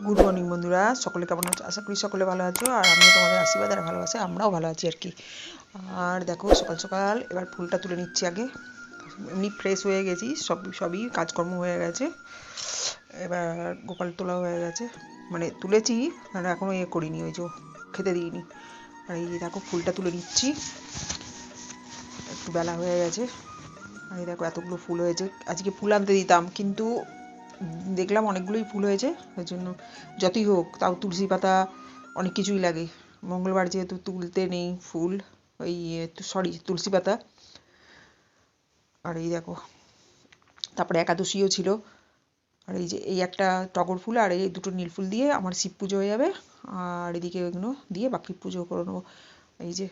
Good morning বন্ধুরা, সকলে কেমন আছো? আশা করি সকলে ভালো আছো, আর আমিও তোমাদের আশীর্বাদ আর ভালোবাসে আমরাও ভালো আছি আর কি। আর দেখো সকাল সকাল এবার ফুলটা তুলে নিচ্ছি আগে। এমনি ফ্রেশ হয়ে গেছি, সবই কাজকর্ম হয়ে গেছে। এবার গোপাল তোলা হয়ে গেছে, মানে তুলেছি, আর এখনও করিনি, ওই যে খেতে দিইনি। আর এই দেখো ফুলটা তুলে নিচ্ছি, একটু বেলা হয়ে গেছে। আর এই দেখো এতগুলো ফুল হয়েছে, আজকে ফুল আনতে দিতাম কিন্তু দেখলাম অনেকগুলোই ফুল হয়েছে, ওই জন্য যতই হোক তাও তুলসী পাতা অনেক কিছুই লাগে। মঙ্গলবার যেহেতু তুলতে নেই ফুল, ওই সরি তুলসী পাতা। আর এই দেখো তারপরে একাদশীও ছিল। আর এই যে এই একটা টগর ফুল আর এই দুটো নীল ফুল দিয়ে আমার শিব পুজো হয়ে যাবে, আর এদিকে ওইগুলো দিয়ে বাকি পুজো করে নেবো। এই যে,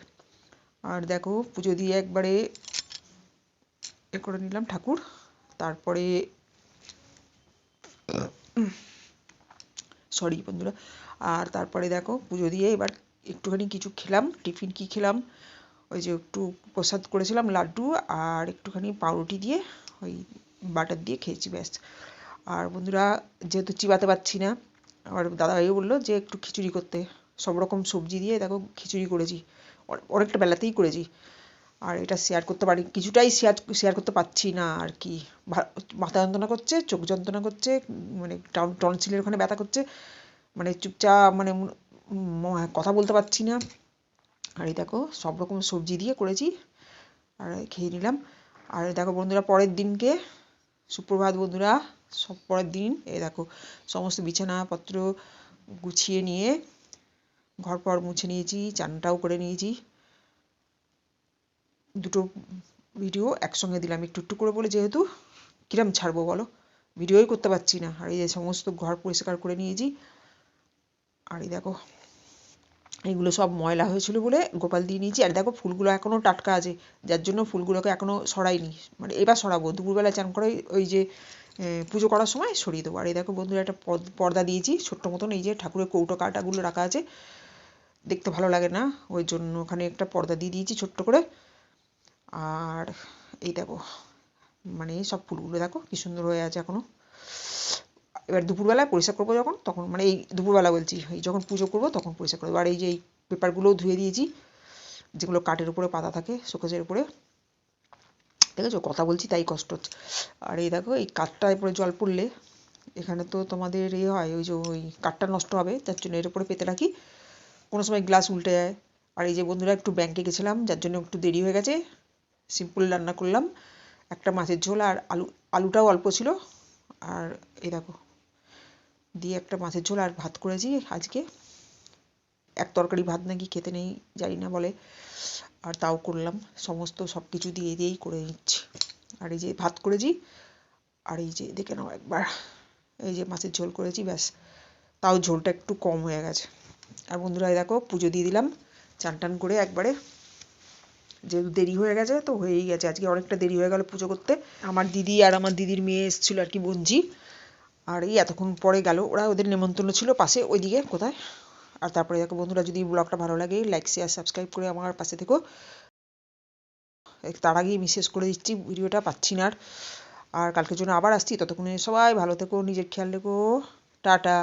আর দেখো পুজো দিয়ে একবারে করে নিলাম ঠাকুর। তারপরে সরি বন্ধুরা, আর তারপরে দেখো পুজো দিয়ে এবার একটুখানি কিছু খেলাম। টিফিন কি খেলাম, ওই যে একটু প্রসাদ করেছিলাম লাড্ডু আর একটুখানি পাউরুটি দিয়ে ওই বাটার দিয়ে খেয়েছি, ব্যাস। আর বন্ধুরা যেহেতু চিবাতে পারছি না, আমার দাদাভাইও বললো যে একটু খিচুড়ি করতে, সব রকম সবজি দিয়ে দেখো খিচুড়ি করেছি, অনেকটা বেলাতেই করেছি। আর এটা শেয়ার করতে পারি, কিছুটাই শেয়ার করতে পারছি না আর কি। মাথা যন্ত্রণা করছে, চোখ যন্ত্রণা করছে, মানে টনসিলের ওখানে ব্যথা করছে, মানে চুপচাপ মানে কথা বলতে পারছি না। আর এই দেখো সব রকম সবজি দিয়ে করেছি, আর খেয়ে নিলাম। আর দেখো বন্ধুরা পরের দিনকে সুপ্রভাত বন্ধুরা, সব পরের দিন এই দেখো সমস্ত বিছানাপত্র গুছিয়ে নিয়ে ঘর পর মুছে নিয়েছি, চানটাও করে নিয়েছি। দুটো ভিডিও একসঙ্গে দিলাম একটু একটু করে বলে, যেহেতু কিরম ছাড়বো বলো, ভিডিওই করতে পারছি না। আর এই যে সমস্ত ঘর পরিষ্কার করে নিয়েছি। আর এই দেখো এগুলো সব ময়লা হয়েছিল বলে গোপাল দিয়ে নিয়েছি। আর দেখো ফুলগুলো এখনও টাটকা আছে, যার জন্য ফুলগুলোকে এখনও সরাইনি, মানে এবার সরাবো দুপুরবেলা চান করে, ওই যে পুজো করার সময় সরিয়ে দেবো। আর এই দেখো বন্ধুরা একটা পর্দা দিয়েছি ছোট্ট মতন, এই যে ঠাকুরের কৌটো কাটাগুলো রাখা আছে, দেখতে ভালো লাগে না, ওই জন্য ওখানে একটা পর্দা দিয়ে দিয়েছি ছোট্ট করে। আর এই দেখো মানে সব ফুলগুলো দেখো কি সুন্দর হয়ে আছে এখনও। এবার দুপুরবেলায় পরিষ্কার করবো যখন, তখন মানে এই দুপুরবেলা বলছি, এই যখন পুজো করবো তখন পরিষ্কার করবো। আর এই যে এই পেপারগুলোও ধুয়ে দিয়েছি, যেগুলো কাঠের উপরে পাতা থাকে শোকেজের উপরে, দেখেছো কথা বলছি তাই কষ্ট হচ্ছে। আর এই দেখো এই কাঠটার উপরে জল পড়লে, এখানে তো তোমাদের হয় ওই যে ওই কাঠটা নষ্ট হবে, তার জন্য এর উপরে পেতে রাখি, কোনো সময় গ্লাস উল্টে যায়। আর এই যে বন্ধুরা একটু ব্যাংকে গেছিলাম, যার জন্য একটু দেরি হয়ে গেছে, সিম্পল রান্না করলাম, একটা মাছের ঝোল আর আলুটাও অল্প ছিল। আর এই দেখো দিয়ে একটা মাছের ঝোল আর ভাত করেছি আজকে। এক তরকারি ভাত নাকি খেতে নেই জানি না বলে, আর তাও করলাম, সমস্ত সব কিছু দিয়ে দিয়েই করে নিচ্ছি। আর এই যে ভাত করেছি, আর এই যে দেখে নাও একবার, এই যে মাছের ঝোল করেছি, ব্যাস। তাও ঝোলটা একটু কম হয়ে গেছে। আর বন্ধুরা দেখো পুজো দিয়ে দিলাম চান টান করে একবারে, যেহেতু দেরি হয়ে গেছে তো হয়েই গেছে, আজকে অনেকটা দেরি হয়ে গেল পুজো করতে। আমার দিদি আর আমার দিদির মেয়ে এসেছিলো আর কি, বোনঝি। আর এই এতক্ষণ পরে গেল ওরা, ওদের নেমন্তন্ন ছিল পাশে ওইদিকে কোথায়। আর তারপরে দেখো বন্ধুরা যদি ব্লগটা ভালো লাগে লাইক শেয়ার সাবস্ক্রাইব করে আমার পাশে থেকো। তার আগেই আমি শেষ করে দিচ্ছি, ভিডিওটা পাচ্ছি না আর। আর কালকের জন্য আবার আসছি, ততক্ষণে সবাই ভালো থেকো, নিজের খেয়াল রেখো, টাটা।